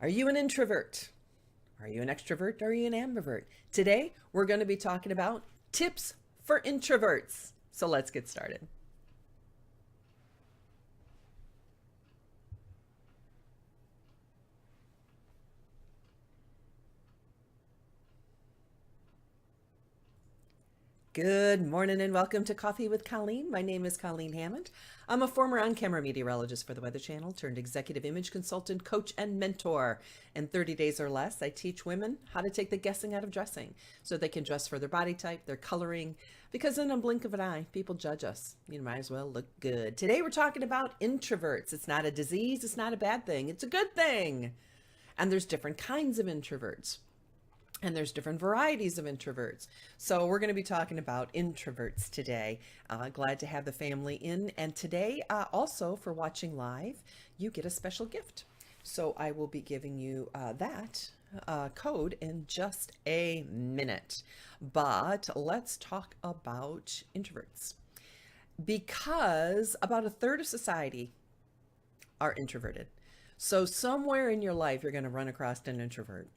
Are you an introvert? Are you an extrovert? Are you an ambivert? Today, we're going to be talking about tips for introverts. So let's get started. Good morning and welcome to Coffee with Colleen. My name is Colleen Hammond. I'm a former on-camera meteorologist for the Weather Channel, turned executive image consultant, coach, and mentor. In 30 days or less, I teach women how to take the guessing out of dressing so they can dress for their body type, their coloring, because in a blink of an eye, people judge us. You might as well look good. Today, we're talking about introverts. It's not a disease, it's not a bad thing, it's a good thing. And there's different kinds of introverts. And there's different varieties of introverts. So we're going to be talking about introverts today. Glad to have the family in. And today, also for watching live, you get a special gift. So I will be giving you that code in just a minute. But let's talk about introverts. Because about a third of society are introverted. So somewhere in your life, you're going to run across an introvert.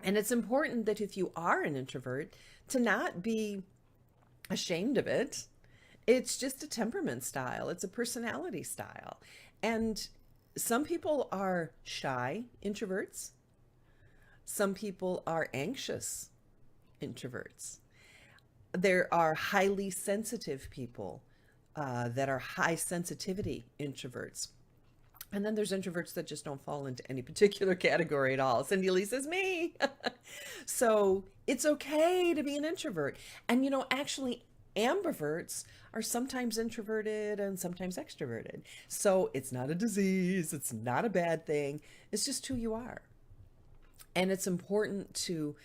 And it's important that if you are an introvert, to not be ashamed of it. It's just a temperament style, it's a personality style. And some people are shy introverts, some people are anxious introverts. There are highly sensitive people that are high sensitivity introverts. And then there's introverts that just don't fall into any particular category at all. Cindy Lee says, me. So it's okay to be an introvert. And actually, ambiverts are sometimes introverted and sometimes extroverted. So it's not a disease, it's not a bad thing, it's just who you are. And it's important to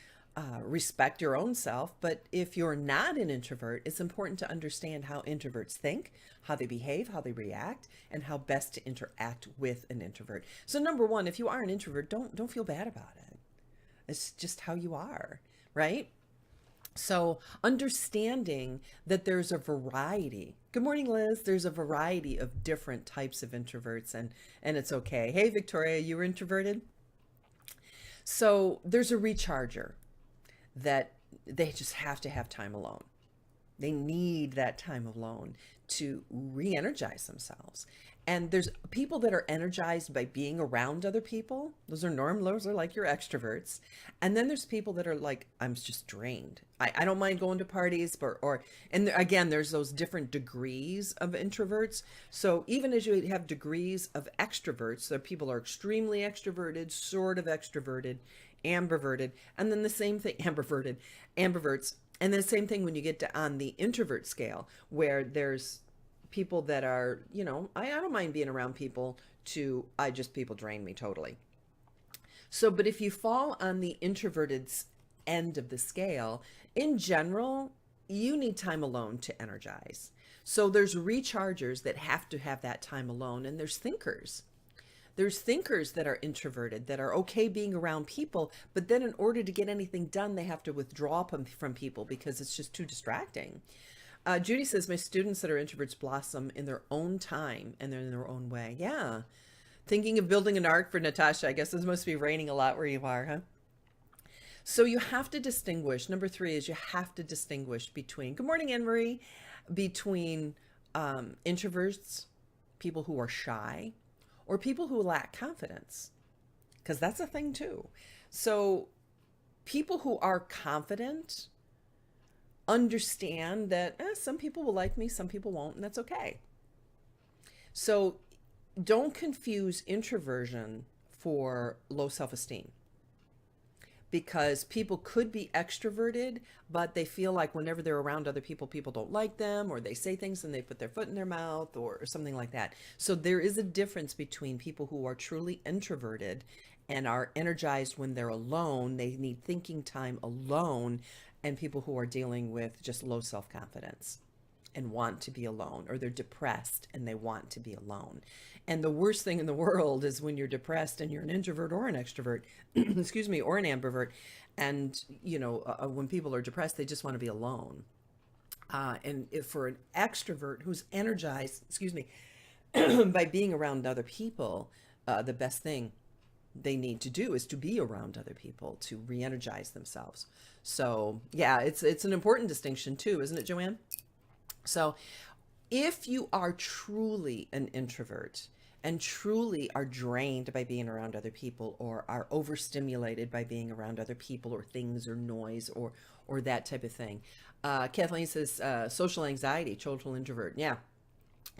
respect your own self. But if you're not an introvert, it's important to understand how introverts think, how they behave, how they react, and how best to interact with an introvert. So number one, if you are an introvert, don't feel bad about it. It's just how you are, right? So understanding that there's a variety. Good morning, Liz. There's a variety of different types of introverts, and it's okay. Hey, Victoria, you were introverted? So there's a recharger that they just have to have time alone. They need that time alone to re energize themselves. And there's people that are energized by being around other people. Those are like your extroverts. And then there's people that are like, I'm just drained. I don't mind going to parties, and again, there's those different degrees of introverts. So even as you have degrees of extroverts, there people are extremely extroverted, sort of extroverted, ambiverted, and then the same thing, ambiverts. And then the same thing when you get to on the introvert scale, where there's people that are, I don't mind being around people to, people drain me totally. So, but if you fall on the introverted end of the scale, in general, you need time alone to energize. So there's rechargers that have to have that time alone, and there's thinkers. There's thinkers that are introverted, that are okay being around people, but then in order to get anything done, they have to withdraw from people because it's just too distracting. Judy says, my students that are introverts blossom in their own time and they're in their own way. Yeah. Thinking of building an ark for Natasha. I guess it must be raining a lot where you are, huh? So you have to distinguish. Number three is you have to distinguish between, good morning, Anne Marie, between introverts, people who are shy, or people who lack confidence, because that's a thing too. So people who are confident understand that some people will like me, some people won't, and that's okay. So don't confuse introversion for low self-esteem, because people could be extroverted, but they feel like whenever they're around other people, people don't like them, or they say things and they put their foot in their mouth or something like that. So there is a difference between people who are truly introverted and are energized when they're alone, they need thinking time alone, and people who are dealing with just low self-confidence and want to be alone, or they're depressed and they want to be alone. And the worst thing in the world is when you're depressed and you're an introvert or an extrovert, excuse me, or an ambivert. And, when people are depressed, they just want to be alone. And if for an extrovert who's energized, excuse me, by being around other people, the best thing they need to do is to be around other people to re-energize themselves. So yeah, it's an important distinction too, isn't it, Joanne? So if you are truly an introvert and truly are drained by being around other people, or are overstimulated by being around other people or things or noise or that type of thing, Kathleen says social anxiety, total introvert. Yeah,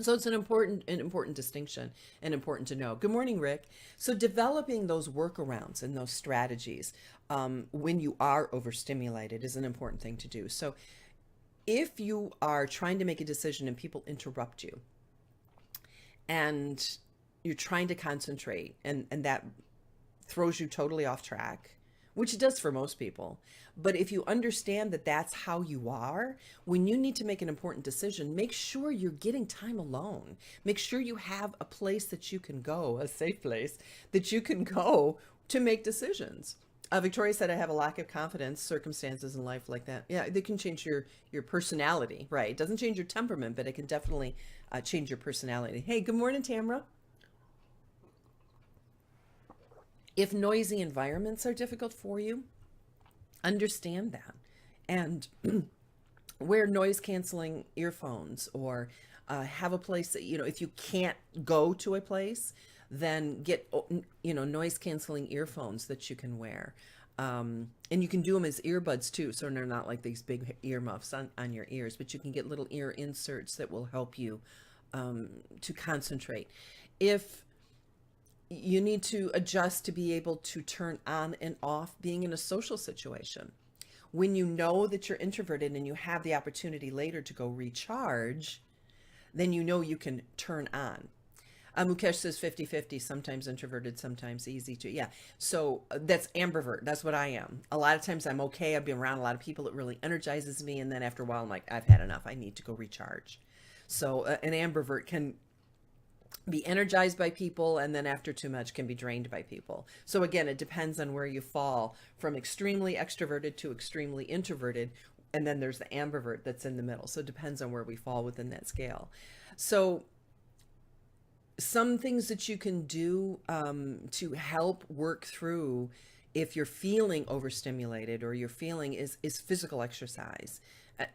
so it's an important distinction and important to know. Good morning, Rick. So developing those workarounds and those strategies when you are overstimulated is an important thing to do. So if you are trying to make a decision and people interrupt you, and you're trying to concentrate, and that throws you totally off track, which it does for most people. But if you understand that that's how you are, when you need to make an important decision, make sure you're getting time alone. Make sure you have a place that you can go, a safe place that you can go to make decisions. Victoria said, I have a lack of confidence, circumstances in life like that. Yeah, they can change your personality, right? It doesn't change your temperament, but it can definitely change your personality. Hey, good morning, Tamra. If noisy environments are difficult for you, understand that. And wear noise canceling earphones, or have a place that, if you can't go to a place, then get, noise canceling earphones that you can wear. And you can do them as earbuds too. So they're not like these big earmuffs on your ears, but you can get little ear inserts that will help you to concentrate. If you need to adjust to be able to turn on and off being in a social situation. When you know that you're introverted and you have the opportunity later to go recharge, then you know you can turn on. Mukesh says 50-50, sometimes introverted, sometimes easy to, yeah. So that's ambivert. That's what I am. A lot of times I'm okay. I've been around a lot of people. It really energizes me. And then after a while, I'm like, I've had enough. I need to go recharge. So an ambivert can be energized by people, and then after too much can be drained by people. So again, it depends on where you fall from extremely extroverted to extremely introverted. And then there's the ambivert that's in the middle. So it depends on where we fall within that scale. So some things that you can do to help work through if you're feeling overstimulated or you're feeling is physical exercise.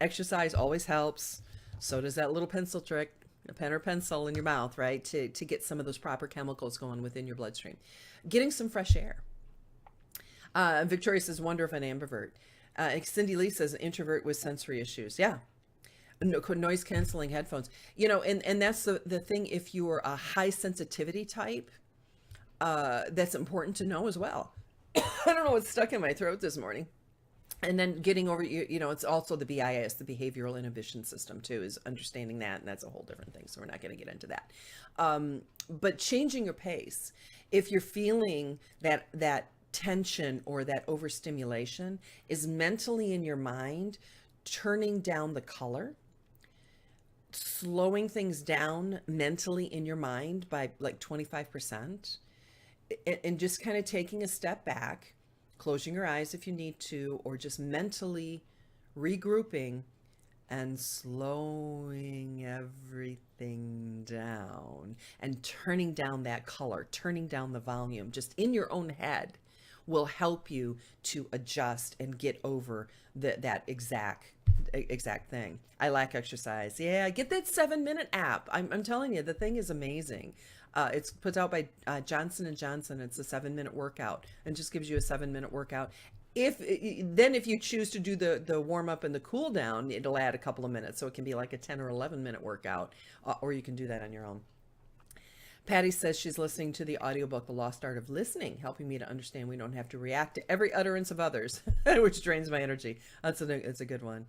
Exercise always helps. So does that little pencil trick, a pen or pencil in your mouth, right? To get some of those proper chemicals going within your bloodstream. Getting some fresh air. Victoria says, wonder if an ambivert. Cindy Lee says, introvert with sensory issues. Yeah. Noise canceling headphones. And that's the thing. If you're a high sensitivity type, that's important to know as well. I don't know what's stuck in my throat this morning. And then getting over, it's also the BIS, the behavioral inhibition system too, is understanding that. And that's a whole different thing. So we're not going to get into that. But changing your pace, if you're feeling that tension or that overstimulation, is mentally in your mind, turning down the color, slowing things down mentally in your mind by like 25%, and just kind of taking a step back, closing your eyes if you need to, or just mentally regrouping and slowing everything down and turning down that color, turning down the volume just in your own head will help you to adjust and get over that exact thing. I lack exercise. Yeah, get that 7-minute app. I'm telling you, the thing is amazing. It's put out by Johnson & Johnson. It's a 7-minute workout and just gives you a 7-minute workout. If you choose to do the warm up and the cool down, it'll add a couple of minutes. So it can be like a 10 or 11-minute workout, or you can do that on your own. Patty says she's listening to the audiobook, The Lost Art of Listening, helping me to understand we don't have to react to every utterance of others, which drains my energy. It's a good one.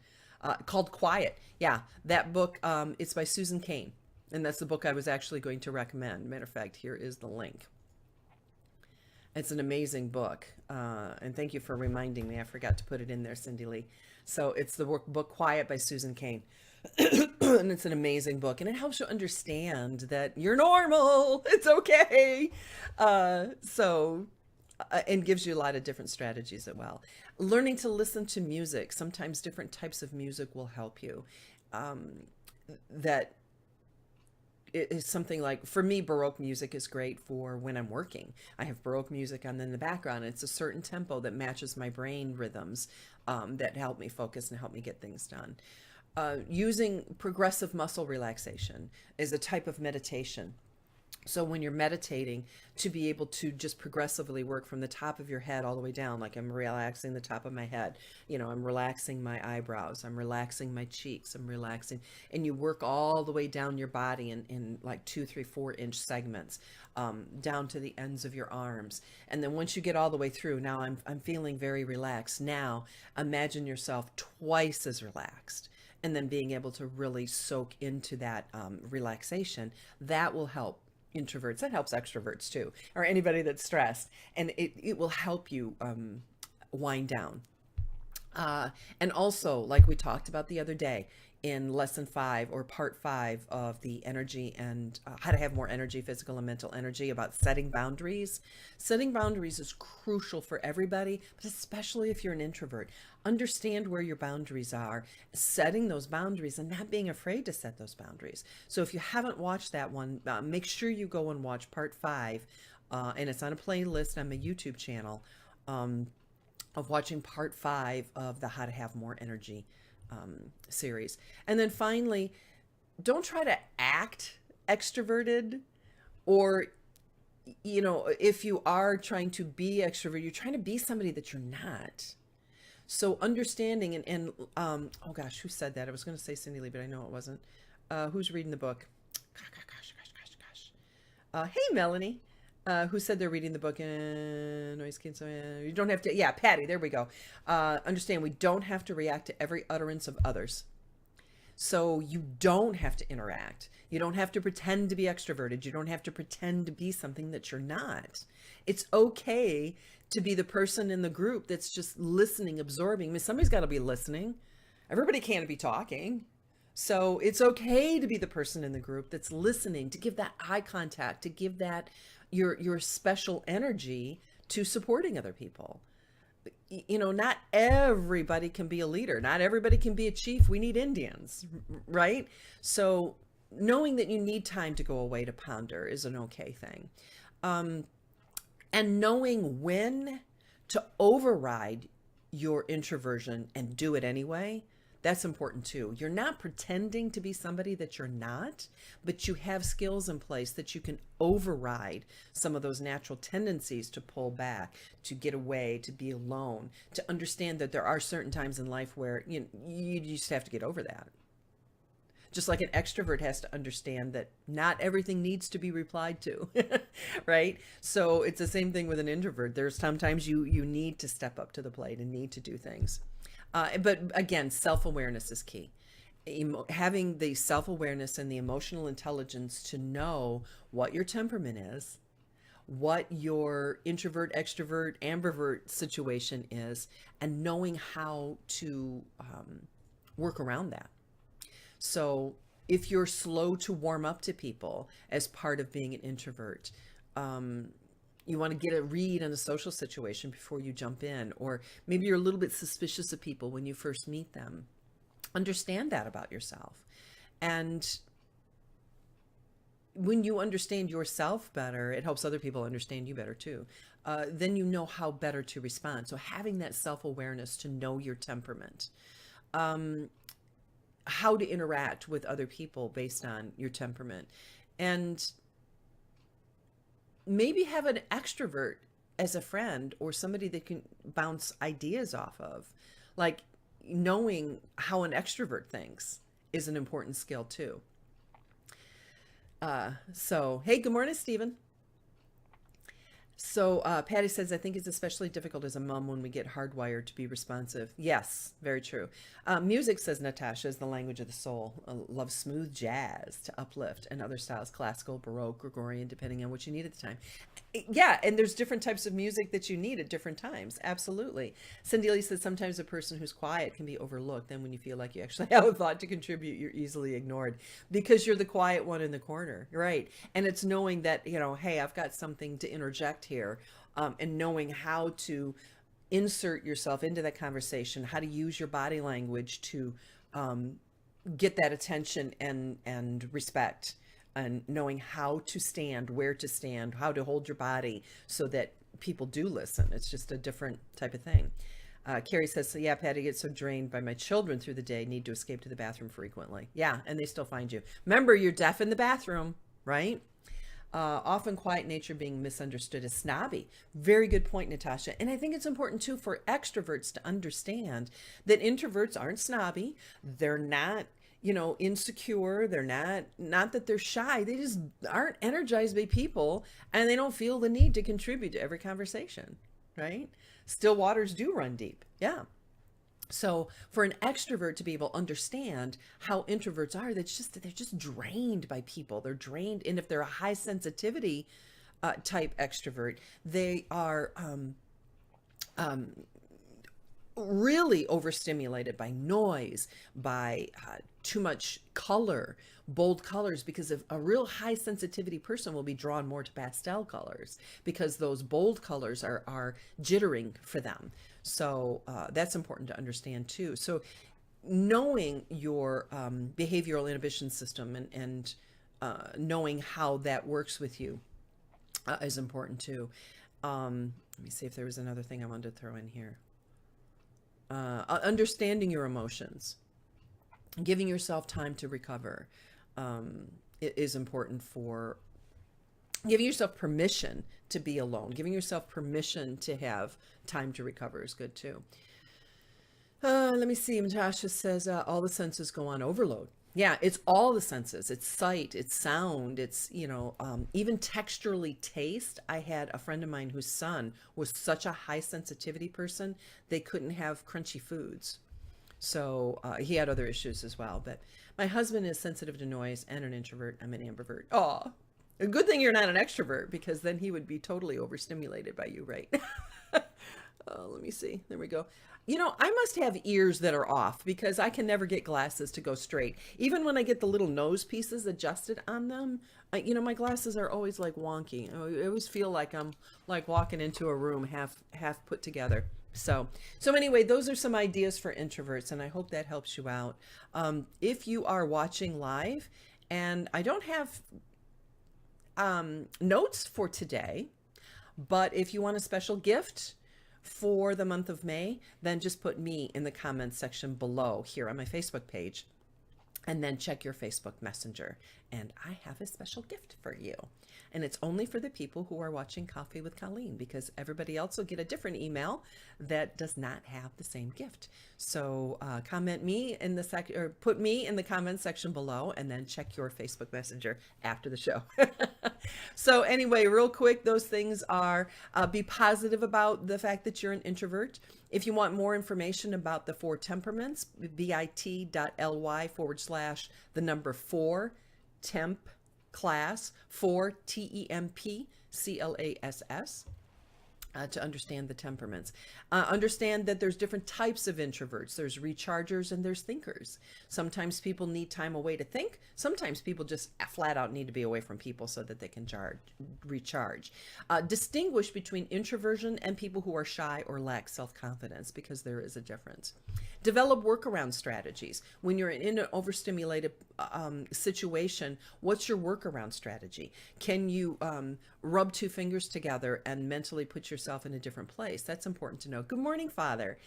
Called Quiet. Yeah, that book, it's by Susan Cain. And that's the book I was actually going to recommend. Matter of fact, here is the link. It's an amazing book. And thank you for reminding me. I forgot to put it in there, Cindy Lee. So it's the book Quiet by Susan Cain. And it's an amazing book. And it helps you understand that you're normal. It's okay. And gives you a lot of different strategies as well. Learning to listen to music. Sometimes different types of music will help you. That is something like, for me, Baroque music is great for when I'm working. I have Baroque music on in the background. It's a certain tempo that matches my brain rhythms, that help me focus and help me get things done. Using progressive muscle relaxation is a type of meditation. So when you're meditating, to be able to just progressively work from the top of your head all the way down, like I'm relaxing the top of my head, I'm relaxing my eyebrows, I'm relaxing my cheeks, I'm relaxing, and you work all the way down your body in like 2, 3, 4 inch segments, down to the ends of your arms. And then once you get all the way through, now I'm feeling very relaxed. Now imagine yourself twice as relaxed, and then being able to really soak into that relaxation. That will help introverts. That helps extroverts too, or anybody that's stressed, and it will help you wind down. And also, like we talked about the other day in lesson 5 or part 5 of the energy and how to have more energy, physical and mental energy, about setting boundaries. Setting boundaries is crucial for everybody, but especially if you're an introvert. Understand where your boundaries are, setting those boundaries, and not being afraid to set those boundaries. So if you haven't watched that one, make sure you go and watch part 5, and it's on a playlist on my YouTube channel. Of watching part 5 of the How to Have More Energy series. And then finally, don't try to act extroverted, or, if you are trying to be extroverted, you're trying to be somebody that you're not. So understanding oh gosh, who said that? I was going to say Cindy Lee, but I know it wasn't. Who's reading the book? Hey, Melanie. Who said they're reading the book in noise cancel? You don't have to. Yeah, Patty. There we go. Understand, we don't have to react to every utterance of others. So you don't have to interact. You don't have to pretend to be extroverted. You don't have to pretend to be something that you're not. It's okay to be the person in the group that's just listening, absorbing. I mean, somebody's got to be listening. Everybody can't be talking. So it's okay to be the person in the group that's listening, to give that eye contact, to give that your special energy to supporting other people. Not everybody can be a leader. Not everybody can be a chief. We need Indians, right? So knowing that you need time to go away to ponder is an okay thing. And knowing when to override your introversion and do it anyway, that's important too. You're not pretending to be somebody that you're not, but you have skills in place that you can override some of those natural tendencies to pull back, to get away, to be alone, to understand that there are certain times in life where you just have to get over that. Just like an extrovert has to understand that not everything needs to be replied to, right? So it's the same thing with an introvert. There's sometimes you need to step up to the plate and need to do things. But again, self-awareness is key. Having the self-awareness and the emotional intelligence to know what your temperament is, what your introvert, extrovert, ambivert situation is, and knowing how to work around that. So if you're slow to warm up to people as part of being an introvert, you want to get a read on a social situation before you jump in, or maybe you're a little bit suspicious of people when you first meet them. Understand that about yourself. And when you understand yourself better, it helps other people understand you better too. Then you know how better to respond. So having that self-awareness to know your temperament, how to interact with other people based on your temperament, and maybe have an extrovert as a friend or somebody that can bounce ideas off of. Like, knowing how an extrovert thinks is an important skill too. So, hey, good morning, Stephen. So Patty says, I think it's especially difficult as a mom when we get hardwired to be responsive. Yes, very true. Music, says Natasha, is the language of the soul. Love smooth jazz to uplift, and other styles, classical, Baroque, Gregorian, depending on what you need at the time. Yeah, and there's different types of music that you need at different times. Absolutely. Cindy Lee says, sometimes a person who's quiet can be overlooked. Then when you feel like you actually have a thought to contribute, you're easily ignored because you're the quiet one in the corner, right? And it's knowing that, hey, I've got something to interject here, and knowing how to insert yourself into that conversation, how to use your body language to get that attention and respect. and knowing how to stand, where to stand, how to hold your body so that people do listen. It's just a different type of thing. Carrie says, so yeah, Patty gets so drained by my children through the day, need to escape to the bathroom frequently. Yeah, and they still find you. Remember, you're deaf in the bathroom, right? Often quiet nature being misunderstood as snobby. Very good point, Natasha. And I think it's important too for extroverts to understand that introverts aren't snobby. They're not, insecure. They're not that they're shy. They just aren't energized by people, and they don't feel the need to contribute to every conversation, right? Still waters do run deep. Yeah. So for an extrovert to be able to understand how introverts are, they're just drained by people. They're drained. And if they're a high sensitivity type extrovert, they are really overstimulated by noise, by too much color, bold colors, because if a real high sensitivity person will be drawn more to pastel colors because those bold colors are jittering for them. So that's important to understand too. So knowing your behavioral inhibition system and knowing how that works with you is important too. Let me see if there was another thing I wanted to throw in here. Understanding your emotions, giving yourself time to recover is important for giving yourself permission to be alone. Giving yourself permission to have time to recover is good too. Let me see. Natasha says all the senses go on overload. Yeah, it's all the senses. It's sight, it's sound, it's, even texturally taste. I had a friend of mine whose son was such a high sensitivity person, they couldn't have crunchy foods. So he had other issues as well. But my husband is sensitive to noise and an introvert. I'm an ambivert. Oh, a good thing you're not an extrovert, because then he would be totally overstimulated by you, right? Let me see. There we go. I must have ears that are off because I can never get glasses to go straight. Even when I get the little nose pieces adjusted on them, my glasses are always like wonky. I always feel like I'm like walking into a room half put together. So anyway, those are some ideas for introverts, and I hope that helps you out. If you are watching live, and I don't have notes for today, but if you want a special gift for the month of May, then just put me in the comments section below here on my Facebook page, and then check your Facebook Messenger, and I have a special gift for you. And it's only for the people who are watching Coffee with Colleen, because everybody else will get a different email that does not have the same gift. So comment me in the or put me in the comment section below, and then check your Facebook Messenger after the show. So anyway, real quick, those things are be positive about the fact that you're an introvert. If you want more information about the 4 temperaments, bit.ly/4 temp class, 4 TEMP CLASS, to understand the temperaments. Understand that there's different types of introverts. There's rechargers and there's thinkers. Sometimes people need time away to think. Sometimes people just flat out need to be away from people so that they can recharge. Distinguish between introversion and people who are shy or lack self-confidence, because there is a difference. Develop workaround strategies. When you're in an overstimulated situation, what's your workaround strategy? Can you rub 2 fingers together and mentally put yourself in a different place? That's important to know. Good morning, Father.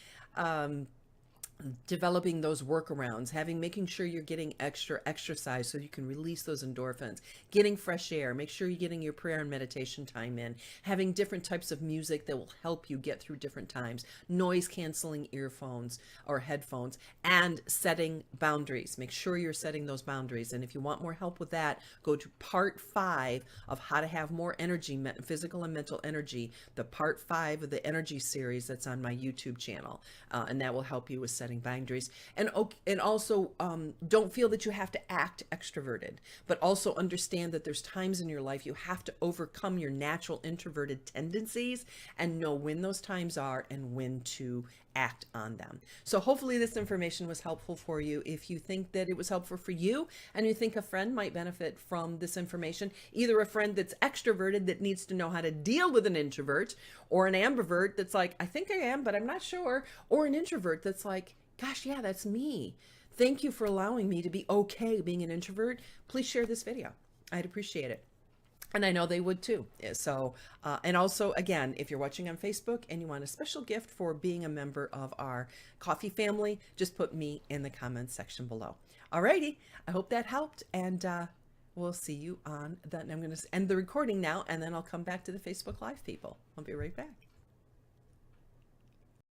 Developing those workarounds, making sure you're getting extra exercise so you can release those endorphins, getting fresh air, make sure you're getting your prayer and meditation time in, having different types of music that will help you get through different times, noise canceling earphones or headphones, and setting boundaries. Make sure you're setting those boundaries. And if you want more help with that, go to part 5 of how to have more energy, physical and mental energy, the part 5 of the energy series that's on my YouTube channel. And that will help you with setting boundaries. And also don't feel that you have to act extroverted, but also understand that there's times in your life you have to overcome your natural introverted tendencies and know when those times are and when to act on them. So hopefully this information was helpful for you. If you think that it was helpful for you and you think a friend might benefit from this information, either a friend that's extroverted that needs to know how to deal with an introvert, or an ambivert that's like, I think I am, but I'm not sure, or an introvert that's like, gosh, yeah, that's me. Thank you for allowing me to be okay being an introvert. Please share this video. I'd appreciate it. And I know they would too. So, and also, again, if you're watching on Facebook and you want a special gift for being a member of our coffee family, just put me in the comments section below. Alrighty, I hope that helped, and we'll see you on that. I'm going to end the recording now, and then I'll come back to the Facebook Live people. I'll be right back.